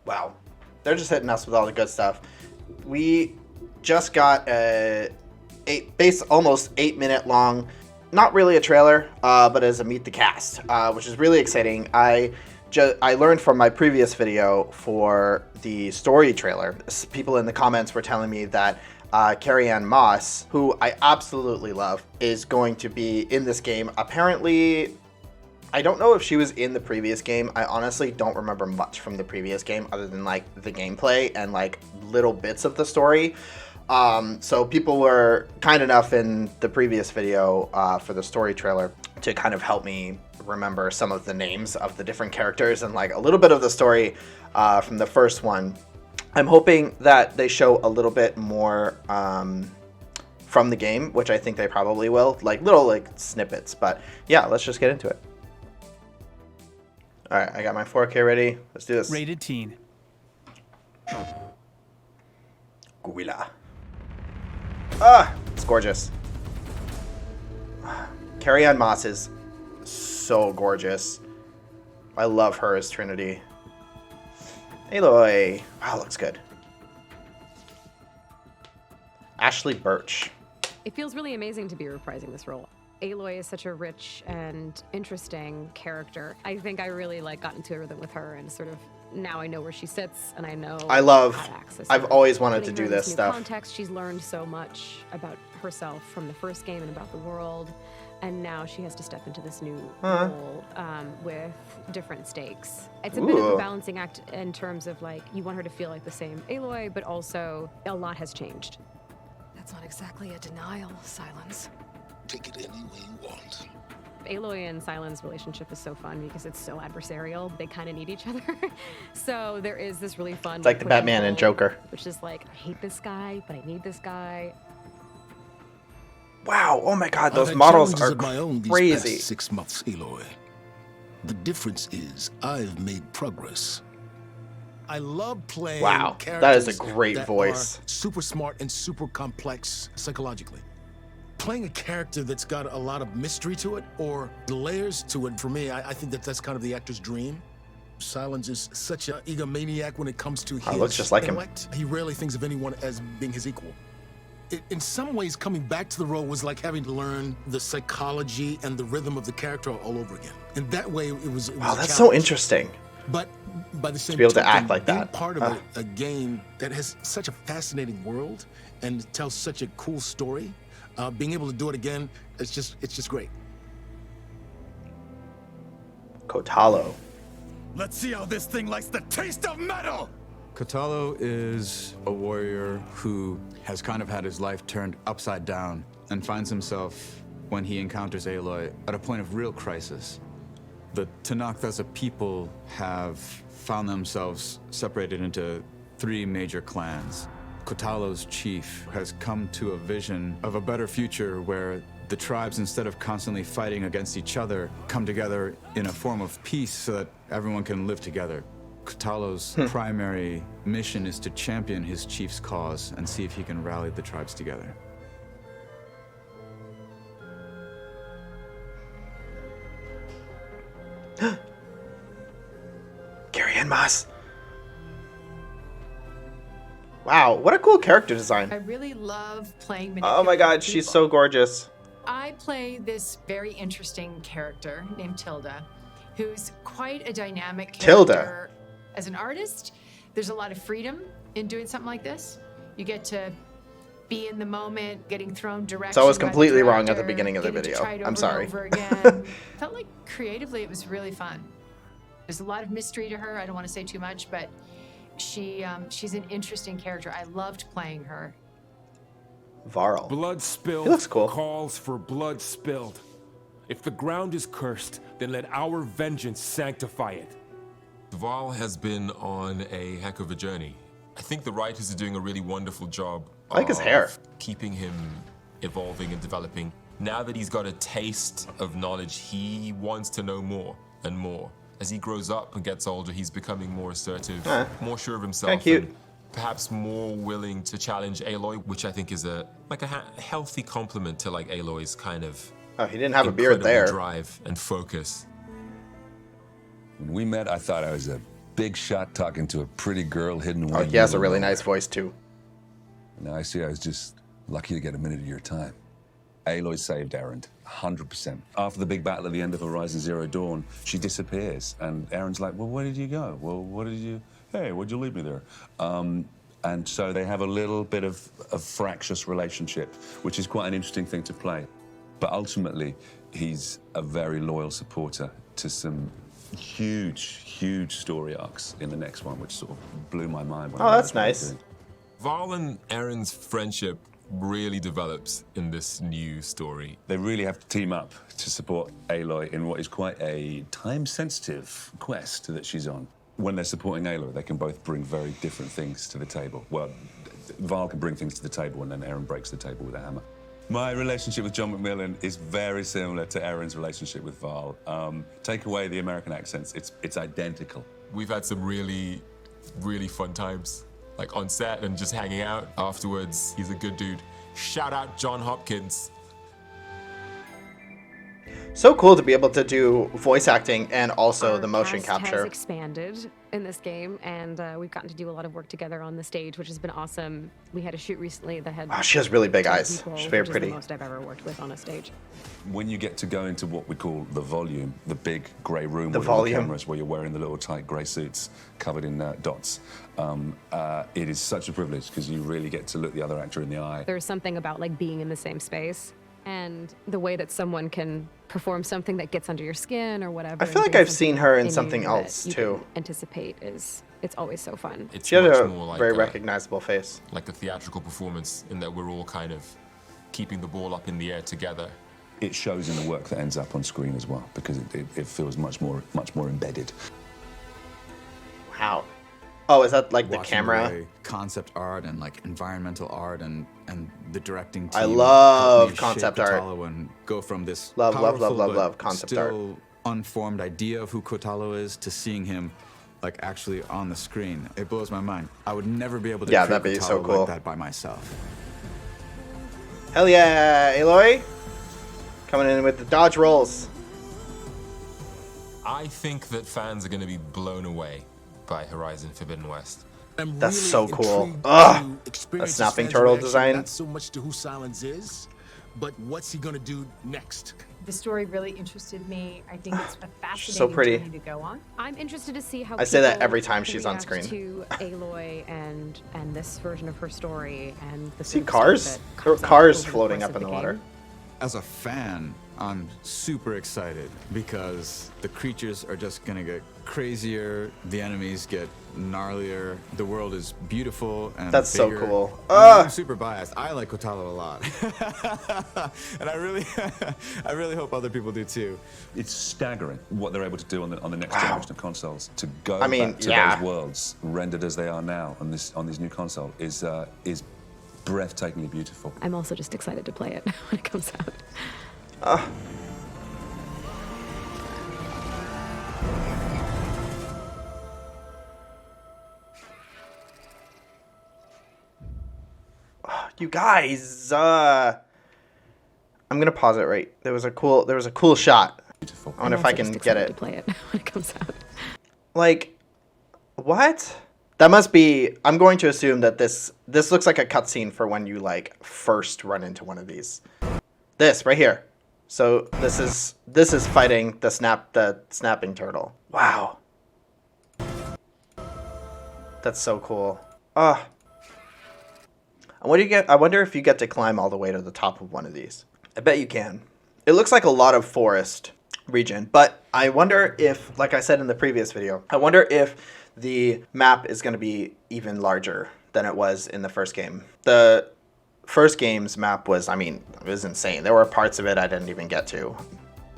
Wow. They're just hitting us with all the good stuff. We just got a almost 8-minute long, not really a trailer, but as a meet the cast, which is really exciting. I learned from my previous video for the story trailer. People in the comments were telling me that Carrie-Anne Moss, who I absolutely love, is going to be in this game. Apparently, I don't know if she was in the previous game. I honestly don't remember much from the previous game other than like the gameplay and like little bits of the story. So people were kind enough in the previous video for the story trailer to kind of help me remember some of the names of the different characters and like a little bit of the story from the first one. I'm hoping that they show a little bit more from the game, which I think they probably will, like little like snippets. But yeah, let's just get into it. All right, I got my 4K ready. Let's do this. Rated teen. Gorilla. Ah, it's gorgeous. Carrie-Anne Moss is so gorgeous. I love her as Trinity. Aloy. Wow, looks good. Ashley Birch. It feels really amazing to be reprising this role. Aloy is such a rich and interesting character. I think I really got into a rhythm with her, and sort of now I know where she sits, and I know how to access her. I've always wanted to do this new stuff. Context, she's learned so much about herself from the first game and about the world, and now she has to step into this new role with different stakes. It's a bit of a balancing act in terms of you want her to feel like the same Aloy, but also a lot has changed. That's not exactly a denial, Silence. Take it any way you want. Aloy and Sylens' relationship is so fun because it's so adversarial. They kind of need each other. So there is this really fun... It's like the Batman and Joker. Which is I hate this guy, but I need this guy. Wow, oh my god, those models are crazy. These past 6 months, Aloy. The difference is I've made progress. I love playing characters that is a great that voice. Are super smart and super complex psychologically. Playing a character that's got a lot of mystery to it, or layers to it, for me, I think that's kind of the actor's dream. Sylens is such an egomaniac when it comes to his looks just like intellect. He rarely thinks of anyone as being his equal. In some ways, coming back to the role was like having to learn the psychology and the rhythm of the character all over again. And that way, it was wow, that's a so interesting. But by the same to be able token, to act like being that. part of a game that has such a fascinating world and tells such a cool story, being able to do it again, it's just great. Kotalo. Let's see how this thing likes the taste of metal! Kotalo is a warrior who has kind of had his life turned upside down and finds himself, when he encounters Aloy, at a point of real crisis. The Tenakth as a people have found themselves separated into 3 major clans. Kotalo's chief has come to a vision of a better future where the tribes, instead of constantly fighting against each other, come together in a form of peace so that everyone can live together. Kotalo's primary mission is to champion his chief's cause and see if he can rally the tribes together. Carrie-Anne Moss. Wow, what a cool character design. I really love playing Oh my god, she's so gorgeous. I play this very interesting character named Tilda, who's quite a dynamic character. As an artist, there's a lot of freedom in doing something like this. You get to be in the moment, getting thrown direction. So I was by the completely wrong at the director, beginning of the getting to video. try it I'm over sorry. and over again. Felt like creatively it was really fun. There's a lot of mystery to her. I don't want to say too much, but she's an interesting character. I loved playing her. Varl. Blood spilled He looks cool. calls for blood spilled. If the ground is cursed, then let our vengeance sanctify it. Val has been on a heck of a journey. I think the writers are doing a really wonderful job. I like his hair. Keeping him evolving and developing. Now that he's got a taste of knowledge, he wants to know more and more. As he grows up and gets older, he's becoming more assertive, more sure of himself. Kinda cute. And perhaps more willing to challenge Aloy, which I think is a healthy compliment to Aloy's kind of Oh, he didn't have a beard there. drive and focus. When we met, I thought I was a big shot talking to a pretty girl hidden away. Oh, he has a really nice voice too. Now I see I was just lucky to get a minute of your time. Aloy saved Eren, 100%. After the big battle at the end of Horizon Zero Dawn, she disappears, and Eren's like, well, where did you go? Well, hey, why'd you leave me there? And so they have a little bit of a fractious relationship, which is quite an interesting thing to play. But ultimately, he's a very loyal supporter to some huge story arcs in the next one, which sort of blew my mind. Oh, that's nice. Val and Eren's friendship really develops in this new story. They really have to team up to support Aloy in what is quite a time-sensitive quest that she's on. When they're supporting Aloy, they can both bring very different things to the table. Well, Val can bring things to the table, and then Eren breaks the table with a hammer. My relationship with John McMillan is very similar to Eren's relationship with Val. Take away the American accents, it's identical. We've had some really fun times, like on set and just hanging out afterwards. He's a good dude. Shout out John Hopkins. So cool to be able to do voice acting and also Our the motion cast capture. has expanded in this game, and we've gotten to do a lot of work together on the stage, which has been awesome. We had a shoot recently that had. Oh, she has really big 10 eyes. people, She's very which is pretty. the most I've ever worked with on a stage. When you get to go into what we call the volume, the big grey room The with all the volume. cameras where you're wearing the little tight grey suits covered in dots, it is such a privilege because you really get to look the other actor in the eye. There's something about like being in the same space and the way that someone can perform something that gets under your skin or whatever. I feel and like bring I've seen her in something something that else you too. can anticipate it's always so fun. It's She had much a more like very a, recognizable face. like a theatrical performance in that we're all kind of keeping the ball up in the air together. It shows in the work that ends up on screen as well because it feels much more embedded. Wow. Oh, is that like the Watching camera? way concept art and like environmental art and the directing team I love helped me concept shape art. Kotalo and go from this Love powerful but concept still art. unformed idea of who Kotalo is to seeing him like actually on the screen. It blows my mind. I would never be able to Yeah, create that'd be so Kotalo cool. like that by myself. Hell yeah, Aloy! Coming in with the dodge rolls. I think that fans are going to be blown away by Horizon Forbidden West. I'm That's really so cool. intrigued Ugh! to experience A snapping his fans' turtle reaction, design. Not so much to who Silence is, but what's he gonna do next? The story really interested me. I think it's a fascinating so pretty. journey to go on. I'm interested to see how I say that people every time she's on react screen. to Aloy and this version of her story and the See sort of cars? stuff that There were comes out cars over the floating course up of in the water. game. As a fan, I'm super excited because the creatures are just gonna get crazier, the enemies get gnarlier, the world is beautiful and That's so bigger. cool. I'm super biased. I like Kotalo a lot. And I really hope other people do too. It's staggering what they're able to do on the next generation of consoles. To go I mean, back to yeah. those worlds rendered as they are now on this new console is breathtakingly beautiful. I'm also just excited to play it when it comes out. You guys, I'm gonna pause it right. There was a cool shot. Beautiful. I wonder I'm if I also can just get excited it. to play it when it comes out. Like, what? That must be. I'm going to assume that this looks like a cutscene for when you like first run into one of these. This right here. So this is fighting the snapping turtle. Wow. That's so cool. I wonder if you get to climb all the way to the top of one of these. I bet you can. It looks like a lot of forest region, but I wonder if, like I said in the previous video, I wonder if the map is going to be even larger than it was in the first game. The first game's map was, I mean, it was insane. There were parts of it I didn't even get to.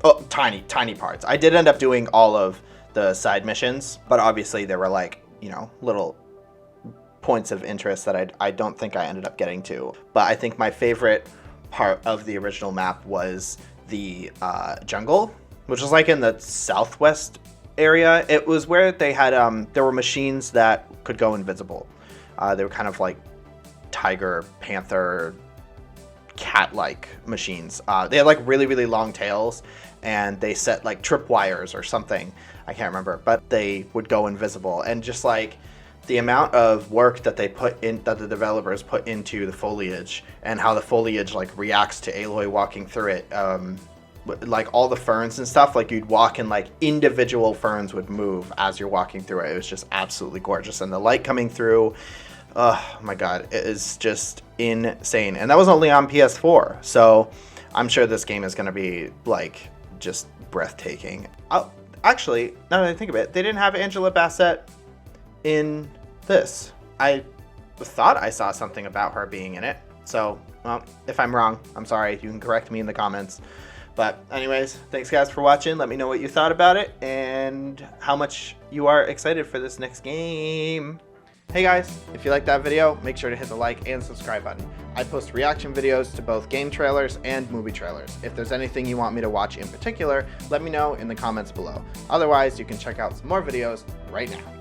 Oh, tiny parts. I did end up doing all of the side missions, but obviously there were like, you know, little points of interest that I don't think I ended up getting to. But I think my favorite part of the original map was the jungle, which was like in the southwest area. It was where they had there were machines that could go invisible. They were kind of like tiger, panther, cat-like machines. They had like really long tails, and they set like tripwires or something. I can't remember, but they would go invisible. And just like the amount of work that that the developers put into the foliage, and how the foliage like reacts to Aloy walking through it. Like all the ferns and stuff, like you'd walk and like individual ferns would move as you're walking through it. It was just absolutely gorgeous. And the light coming through, oh my god, it is just insane. And that was only on PS4, so I'm sure this game is going to be like just breathtaking. Actually, now that I think of it, they didn't have Angela Bassett in this. I thought I saw something about her being in it. So, well, if I'm wrong, I'm sorry. You can correct me in the comments. But anyways, thanks guys for watching. Let me know what you thought about it and how much you are excited for this next game. Hey guys, if you liked that video, make sure to hit the like and subscribe button. I post reaction videos to both game trailers and movie trailers. If there's anything you want me to watch in particular, let me know in the comments below. Otherwise, you can check out some more videos right now.